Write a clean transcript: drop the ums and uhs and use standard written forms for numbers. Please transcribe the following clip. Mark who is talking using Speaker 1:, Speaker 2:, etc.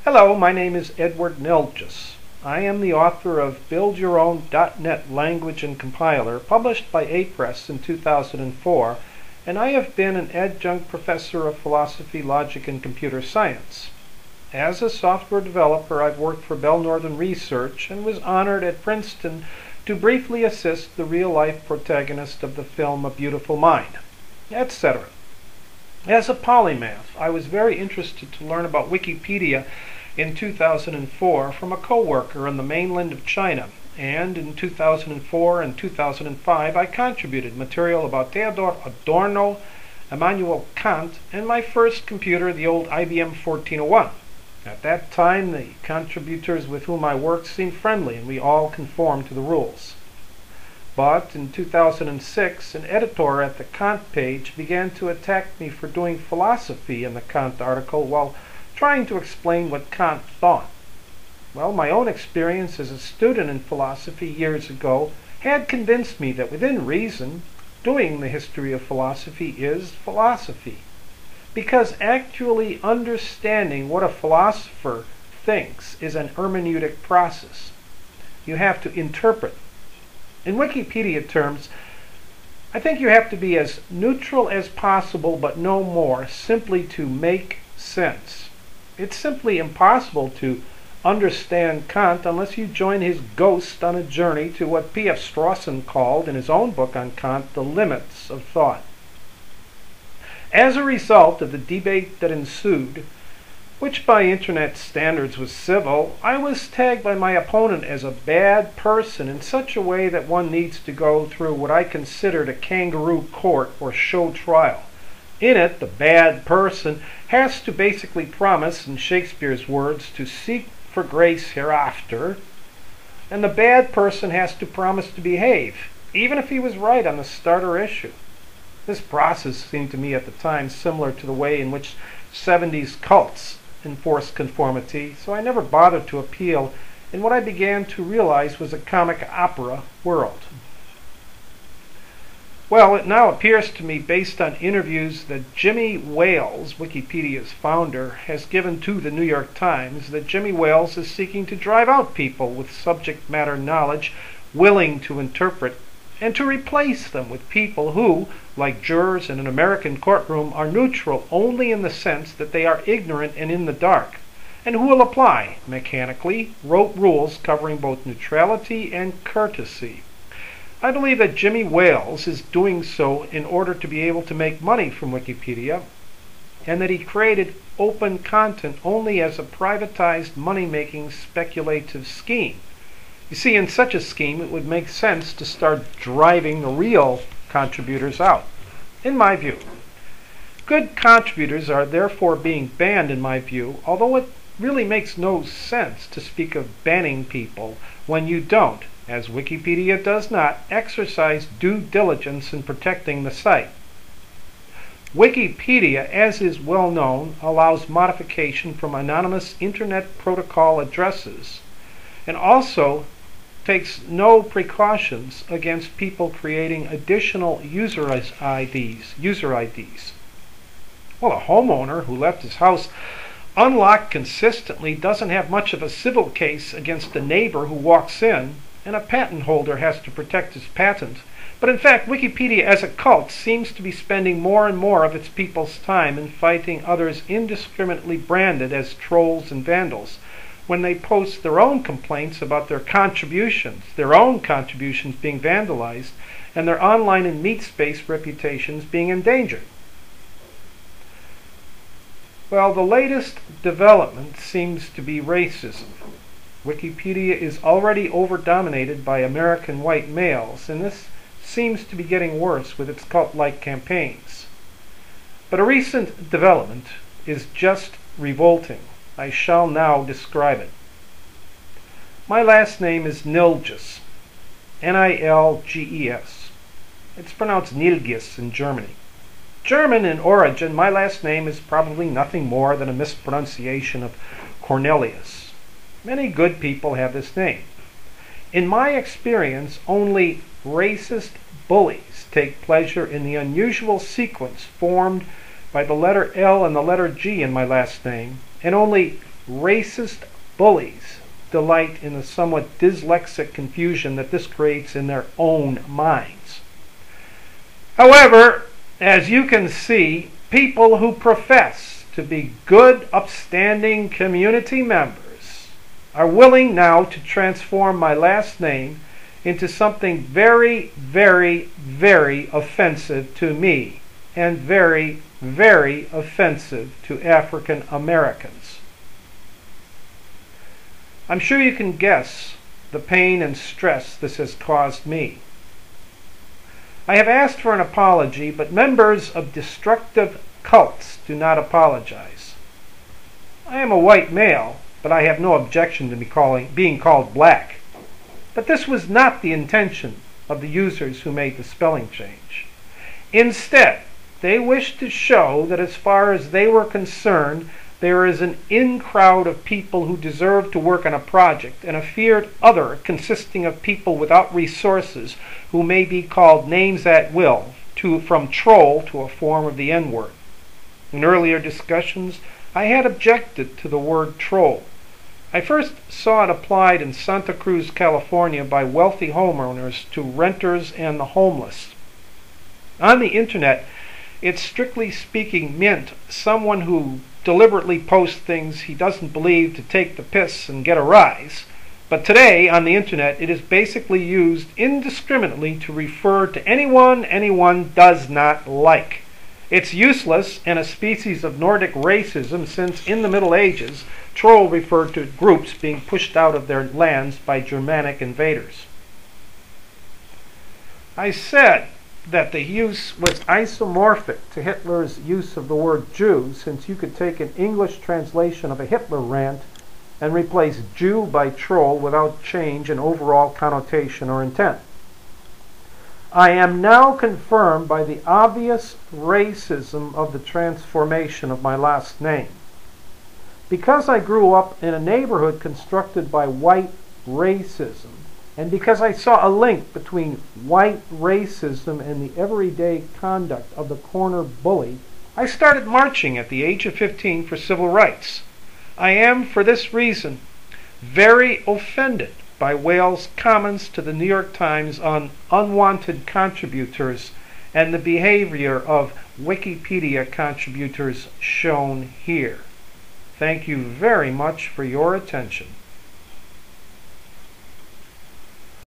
Speaker 1: Hello, my name is Edward Nelges. I am the author of Build Your Own .NET Language and Compiler, published by A-Press in 2004, and I have been an adjunct professor of philosophy, logic, and computer science. As a software developer, I've worked for Bell Northern Research and was honored at Princeton to briefly assist the real-life protagonist of the film A Beautiful Mind, etc. As a polymath, I was very interested to learn about Wikipedia in 2004 from a co-worker in the mainland of China, and in 2004 and 2005 I contributed material about Theodor Adorno, Immanuel Kant, and my first computer, the old IBM 1401. At that time, the contributors with whom I worked seemed friendly, and we all conformed to the rules. But in 2006, an editor at the Kant page began to attack me for doing philosophy in the Kant article while trying to explain what Kant thought. Well, my own experience as a student in philosophy years ago had convinced me that within reason, doing the history of philosophy is philosophy. Because actually understanding what a philosopher thinks is an hermeneutic process. You have to interpret. In Wikipedia terms, I think you have to be as neutral as possible, but no more, simply to make sense. It's simply impossible to understand Kant unless you join his ghost on a journey to what P.F. Strawson called, in his own book on Kant, the limits of thought. As a result of the debate that ensued, which by internet standards was civil, I was tagged by my opponent as a bad person in such a way that one needs to go through what I considered a kangaroo court or show trial. In it, the bad person has to basically promise, in Shakespeare's words, to seek for grace hereafter, and the bad person has to promise to behave, even if he was right on the starter issue. This process seemed to me at the time similar to the way in which 70s cults enforced conformity, so I never bothered to appeal in what I began to realize was a comic opera world. Well, it now appears to me, based on interviews that Jimmy Wales, Wikipedia's founder, has given to the New York Times, that Jimmy Wales is seeking to drive out people with subject matter knowledge willing to interpret, and to replace them with people who, like jurors in an American courtroom, are neutral only in the sense that they are ignorant and in the dark, and who will apply, mechanically, rote rules covering both neutrality and courtesy. I believe that Jimmy Wales is doing so in order to be able to make money from Wikipedia, and that he created open content only as a privatized money-making speculative scheme. You see, in such a scheme, it would make sense to start driving the real contributors out, in my view. Good contributors are therefore being banned, in my view, although it really makes no sense to speak of banning people when you don't, as Wikipedia does not, exercise due diligence in protecting the site. Wikipedia, as is well known, allows modification from anonymous Internet Protocol addresses, and also takes no precautions against people creating additional user IDs. Well, a homeowner who left his house unlocked consistently doesn't have much of a civil case against a neighbor who walks in, and a patent holder has to protect his patent. But in fact, Wikipedia as a cult seems to be spending more and more of its people's time in fighting others indiscriminately branded as trolls and vandals when they post their own complaints about their own contributions being vandalized, and their online and meat space reputations being endangered. Well, the latest development seems to be racism. Wikipedia is already over-dominated by American white males, and this seems to be getting worse with its cult-like campaigns. But a recent development is just revolting. I shall now describe it. My last name is Nilges, N-I-L-G-E-S. It's pronounced Nilges in Germany. German in origin, my last name is probably nothing more than a mispronunciation of Cornelius. Many good people have this name. In my experience, only racist bullies take pleasure in the unusual sequence formed by the letter L and the letter G in my last name, and only racist bullies delight in the somewhat dyslexic confusion that this creates in their own minds. However, as you can see, people who profess to be good, upstanding community members are willing now to transform my last name into something very, very, very offensive to me and very, very offensive to African Americans. I'm sure you can guess the pain and stress this has caused me. I have asked for an apology, but members of destructive cults do not apologize. I am a white male, but I have no objection to being called black. But this was not the intention of the users who made the spelling change. Instead, they wished to show that as far as they were concerned, there is an in-crowd of people who deserve to work on a project, and a feared other consisting of people without resources who may be called names at will, from troll to a form of the N-word. In earlier discussions, I had objected to the word troll. I first saw it applied in Santa Cruz, California by wealthy homeowners to renters and the homeless. On the internet, it strictly speaking meant someone who deliberately posts things he doesn't believe to take the piss and get a rise. But today, on the internet, it is basically used indiscriminately to refer to anyone does not like. It's useless and a species of Nordic racism, since in the Middle Ages, troll referred to groups being pushed out of their lands by Germanic invaders. I said that the use was isomorphic to Hitler's use of the word Jew, since you could take an English translation of a Hitler rant and replace Jew by troll without change in overall connotation or intent. I am now confirmed by the obvious racism of the transformation of my last name. Because I grew up in a neighborhood constructed by white racism, and because I saw a link between white racism and the everyday conduct of the corner bully, I started marching at the age of 15 for civil rights. I am, for this reason, very offended by Wales' comments to the New York Times on unwanted contributors and the behavior of Wikipedia contributors shown here. Thank you very much for your attention.